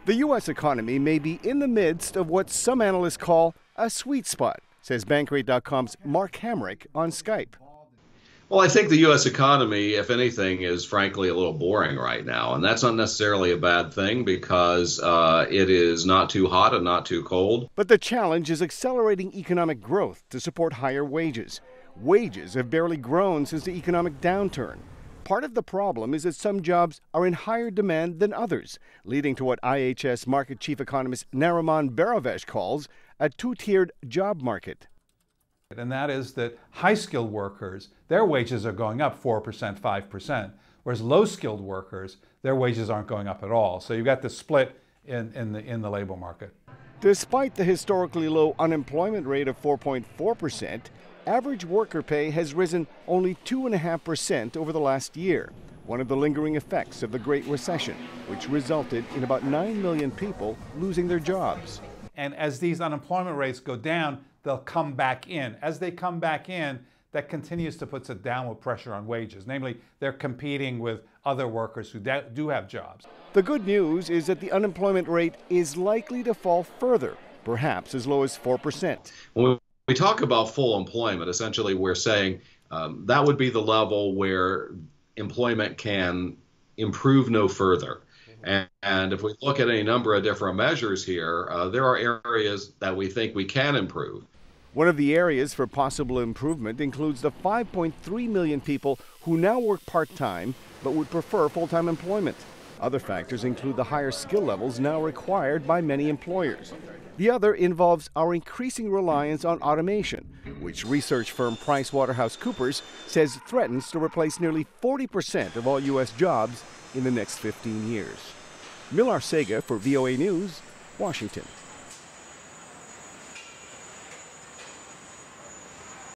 The U.S. economy may be in the midst of what some analysts call a sweet spot, says Bankrate.com's Mark Hamrick on Skype. Well, I think the U.S. economy, if anything, is frankly a little boring right now. And that's not necessarily a bad thing because it is not too hot and not too cold. But the challenge is accelerating economic growth to support higher wages. Wages have barely grown since the economic downturn. Part of the problem is that some jobs are in higher demand than others, leading to what IHS market chief economist Nariman Baravesh calls a two-tiered job market. And that is that high-skilled workers, their wages are going up 4%, 5%, whereas low-skilled workers, their wages aren't going up at all. So you've got this split in the labor market. Despite the historically low unemployment rate of 4.4%, average worker pay has risen only 2.5% over the last year, one of the lingering effects of the Great Recession, which resulted in about 9 million people losing their jobs. And as these unemployment rates go down, they'll come back in. As they come back in, that continues to put a downward pressure on wages. Namely, they're competing with other workers who do have jobs. The good news is that the unemployment rate is likely to fall further, perhaps as low as 4%. When we talk about full employment, essentially we're saying that would be the level where employment can improve no further. And if we look at any number of different measures here, there are areas that we think we can improve. One of the areas for possible improvement includes the 5.3 million people who now work part-time but would prefer full-time employment. Other factors include the higher skill levels now required by many employers. The other involves our increasing reliance on automation, which research firm PricewaterhouseCoopers says threatens to replace nearly 40% of all U.S. jobs in the next 15 years. Arcega for VOA News, Washington.